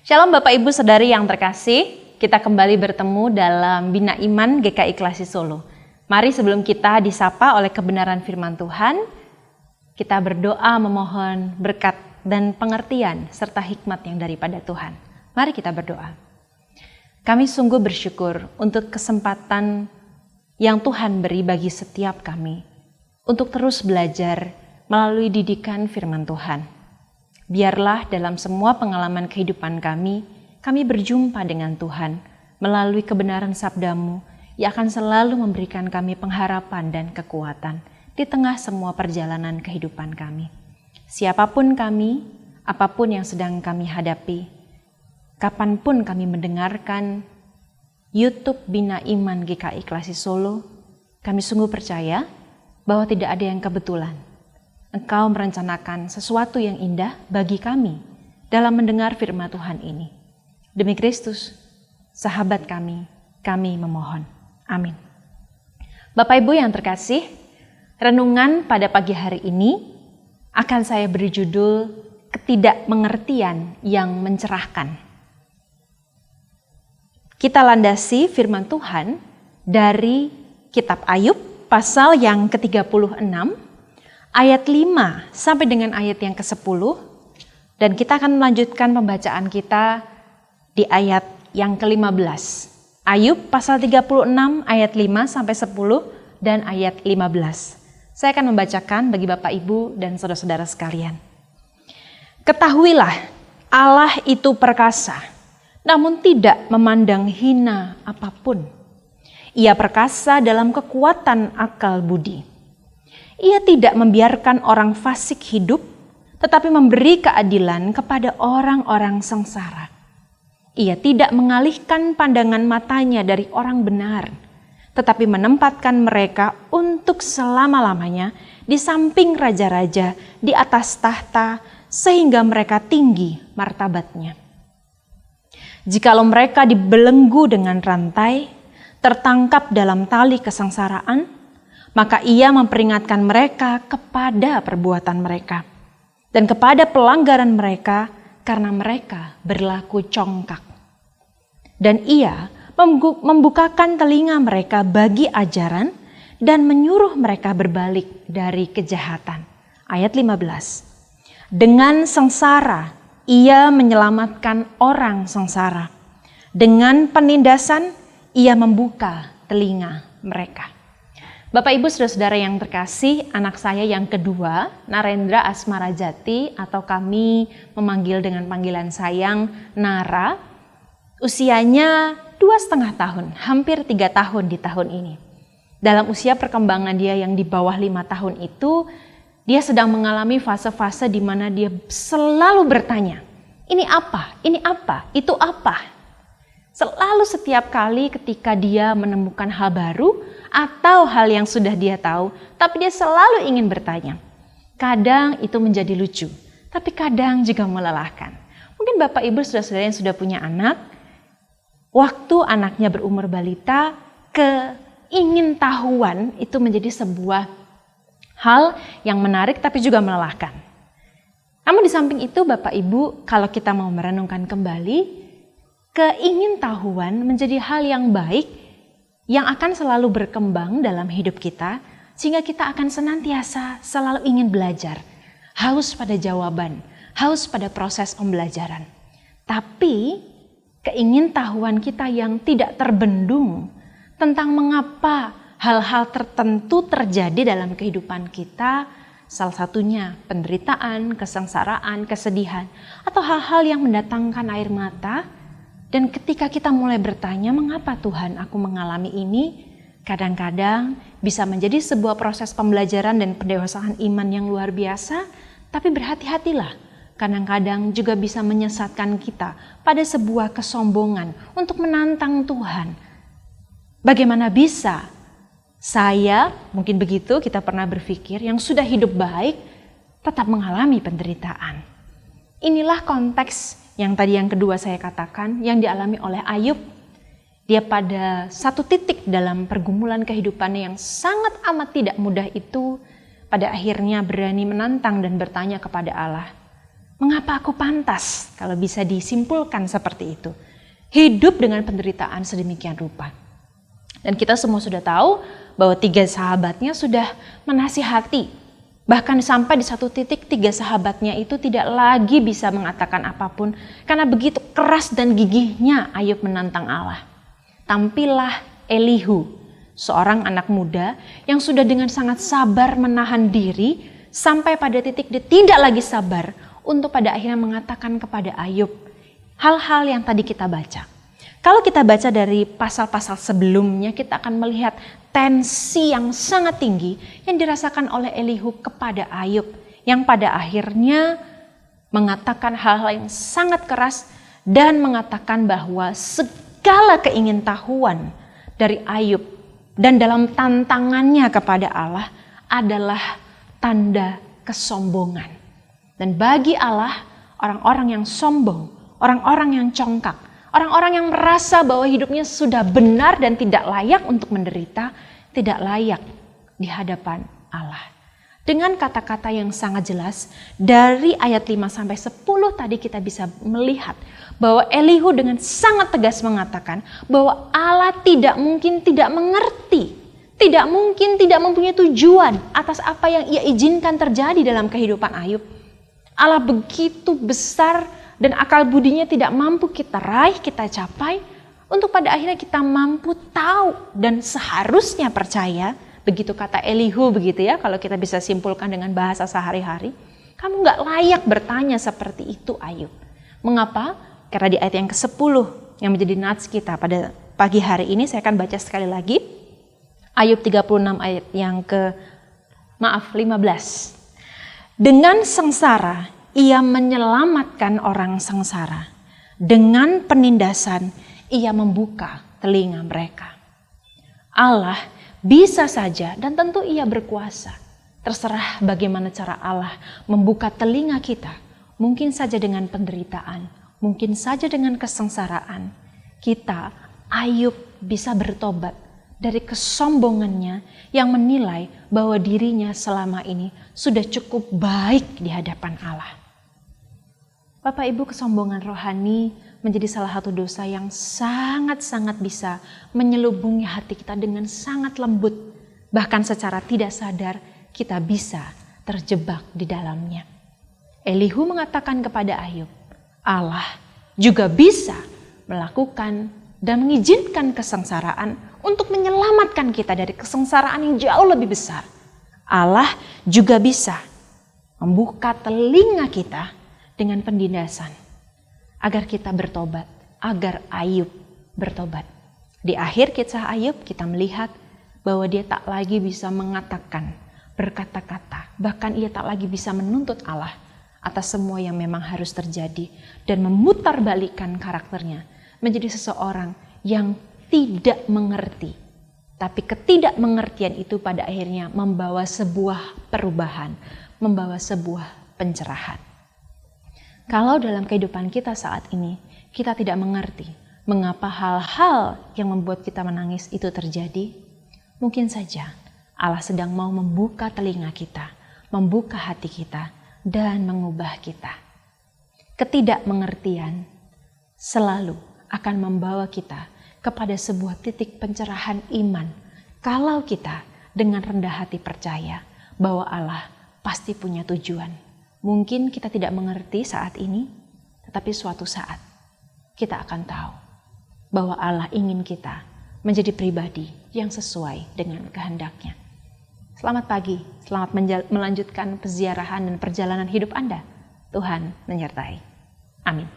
Shalom Bapak Ibu Saudari yang terkasih, kita kembali bertemu dalam Bina Iman GKI Klasi Solo. Mari sebelum kita disapa oleh kebenaran firman Tuhan, kita berdoa memohon berkat dan pengertian serta hikmat yang daripada Tuhan. Mari kita berdoa. Kami sungguh bersyukur untuk kesempatan yang Tuhan beri bagi setiap kami untuk terus belajar melalui didikan firman Tuhan. Biarlah dalam semua pengalaman kehidupan kami berjumpa dengan Tuhan melalui kebenaran sabda-Mu yang akan selalu memberikan kami pengharapan dan kekuatan di tengah semua perjalanan kehidupan kami. Siapapun kami, apapun yang sedang kami hadapi, kapanpun kami mendengarkan YouTube Bina Iman GKI Klasi Solo, kami sungguh percaya bahwa tidak ada yang kebetulan. Engkau merencanakan sesuatu yang indah bagi kami dalam mendengar firman Tuhan ini. Demi Kristus, sahabat kami memohon. Amin. Bapak Ibu yang terkasih, renungan pada pagi hari ini akan saya beri judul Ketidakmengertian yang Mencerahkan. Kita landasi firman Tuhan dari kitab Ayub pasal yang ke-36, ayat 5 sampai dengan ayat yang ke-10, dan kita akan melanjutkan pembacaan kita di ayat yang ke-15. Ayub pasal 36 ayat 5 sampai 10 dan ayat 15. Saya akan membacakan bagi Bapak Ibu dan saudara-saudara sekalian. Ketahuilah, Allah itu perkasa, namun tidak memandang hina apapun. Ia perkasa dalam kekuatan akal budi. Ia tidak membiarkan orang fasik hidup, tetapi memberi keadilan kepada orang-orang sengsara. Ia tidak mengalihkan pandangan matanya dari orang benar, tetapi menempatkan mereka untuk selama-lamanya di samping raja-raja di atas tahta, sehingga mereka tinggi martabatnya. Jikalau mereka dibelenggu dengan rantai, tertangkap dalam tali kesengsaraan, maka ia memperingatkan mereka kepada perbuatan mereka dan kepada pelanggaran mereka karena mereka berlaku congkak. Dan ia membukakan telinga mereka bagi ajaran dan menyuruh mereka berbalik dari kejahatan. Ayat 15. Dengan sengsara ia menyelamatkan orang sengsara. Dengan penindasan ia membuka telinga mereka. Bapak Ibu saudara-saudara yang terkasih, anak saya yang kedua, Narendra Asmarajati, atau kami memanggil dengan panggilan sayang Nara, usianya 2,5 tahun, hampir 3 tahun di tahun ini. Dalam usia perkembangan dia yang di bawah 5 tahun itu, dia sedang mengalami fase-fase di mana dia selalu bertanya, ini apa, itu apa? Selalu setiap kali ketika dia menemukan hal baru, atau hal yang sudah dia tahu, tapi dia selalu ingin bertanya. Kadang itu menjadi lucu, tapi kadang juga melelahkan. Mungkin Bapak Ibu saudara-saudara yang sudah punya anak, waktu anaknya berumur balita, keingintahuan itu menjadi sebuah hal yang menarik tapi juga melelahkan. Namun di samping itu Bapak Ibu, kalau kita mau merenungkan kembali, keingintahuan menjadi hal yang baik yang akan selalu berkembang dalam hidup kita, sehingga kita akan senantiasa selalu ingin belajar, haus pada jawaban, haus pada proses pembelajaran. Tapi keingintahuan kita yang tidak terbendung tentang mengapa hal-hal tertentu terjadi dalam kehidupan kita, salah satunya penderitaan, kesengsaraan, kesedihan, atau hal-hal yang mendatangkan air mata. Dan ketika kita mulai bertanya, mengapa Tuhan aku mengalami ini? Kadang-kadang bisa menjadi sebuah proses pembelajaran dan pendewasaan iman yang luar biasa. Tapi berhati-hatilah, kadang-kadang juga bisa menyesatkan kita pada sebuah kesombongan untuk menantang Tuhan. Bagaimana bisa saya, mungkin begitu kita pernah berpikir, yang sudah hidup baik tetap mengalami penderitaan. Inilah konteks yang tadi yang kedua saya katakan, yang dialami oleh Ayub. Dia pada satu titik dalam pergumulan kehidupannya yang sangat amat tidak mudah itu, pada akhirnya berani menantang dan bertanya kepada Allah, Mengapa aku pantas, kalau bisa disimpulkan seperti itu, hidup dengan penderitaan sedemikian rupa. Dan kita semua sudah tahu bahwa 3 sahabatnya sudah menasihati. Bahkan sampai di satu titik 3 sahabatnya itu tidak lagi bisa mengatakan apapun karena begitu keras dan gigihnya Ayub menantang Allah. Tampillah Elihu, seorang anak muda yang sudah dengan sangat sabar menahan diri sampai pada titik dia tidak lagi sabar untuk pada akhirnya mengatakan kepada Ayub hal-hal yang tadi kita baca. Kalau kita baca dari pasal-pasal sebelumnya, kita akan melihat tensi yang sangat tinggi yang dirasakan oleh Elihu kepada Ayub, yang pada akhirnya mengatakan hal-hal yang sangat keras dan mengatakan bahwa segala keingintahuan dari Ayub dan dalam tantangannya kepada Allah adalah tanda kesombongan. Dan bagi Allah, orang-orang yang sombong, orang-orang yang congkak, orang-orang yang merasa bahwa hidupnya sudah benar dan tidak layak untuk menderita, tidak layak di hadapan Allah. Dengan kata-kata yang sangat jelas, dari ayat 5 sampai 10 tadi kita bisa melihat bahwa Elihu dengan sangat tegas mengatakan bahwa Allah tidak mungkin tidak mengerti, tidak mungkin tidak mempunyai tujuan atas apa yang ia izinkan terjadi dalam kehidupan Ayub. Allah begitu besar dan akal budinya tidak mampu kita raih, kita capai, untuk pada akhirnya kita mampu tahu dan seharusnya percaya, begitu kata Elihu begitu ya, kalau kita bisa simpulkan dengan bahasa sehari-hari, kamu gak layak bertanya seperti itu Ayub. Mengapa? Karena di ayat yang ke-10 yang menjadi nats kita pada pagi hari ini, saya akan baca sekali lagi. Ayub 36 ayat yang ke-15. Dengan sengsara ia menyelamatkan orang sengsara. Dengan penindasan ia membuka telinga mereka. Allah bisa saja dan tentu ia berkuasa. Terserah bagaimana cara Allah membuka telinga kita. Mungkin saja dengan penderitaan, mungkin saja dengan kesengsaraan. Kita, Ayub, bisa bertobat dari kesombongannya yang menilai bahwa dirinya selama ini sudah cukup baik di hadapan Allah. Bapak Ibu, kesombongan rohani menjadi salah satu dosa yang sangat-sangat bisa menyelubungi hati kita dengan sangat lembut. Bahkan secara tidak sadar kita bisa terjebak di dalamnya. Elihu mengatakan kepada Ayub, Allah juga bisa melakukan dan mengizinkan kesengsaraan untuk menyelamatkan kita dari kesengsaraan yang jauh lebih besar. Allah juga bisa membuka telinga kita dengan penindasan agar kita bertobat, agar Ayub bertobat. Di akhir kisah Ayub kita melihat bahwa dia tak lagi bisa mengatakan, berkata-kata, bahkan ia tak lagi bisa menuntut Allah atas semua yang memang harus terjadi dan memutarbalikkan karakternya menjadi seseorang yang tidak mengerti. Tapi ketidakmengertian itu pada akhirnya membawa sebuah perubahan, membawa sebuah pencerahan. Kalau dalam kehidupan kita saat ini, kita tidak mengerti mengapa hal-hal yang membuat kita menangis itu terjadi, mungkin saja Allah sedang mau membuka telinga kita, membuka hati kita, dan mengubah kita. Ketidakmengertian selalu akan membawa kita kepada sebuah titik pencerahan iman. Kalau kita dengan rendah hati percaya bahwa Allah pasti punya tujuan. Mungkin kita tidak mengerti saat ini, tetapi suatu saat kita akan tahu bahwa Allah ingin kita menjadi pribadi yang sesuai dengan kehendaknya. Selamat pagi, selamat melanjutkan peziarahan dan perjalanan hidup Anda. Tuhan menyertai. Amin.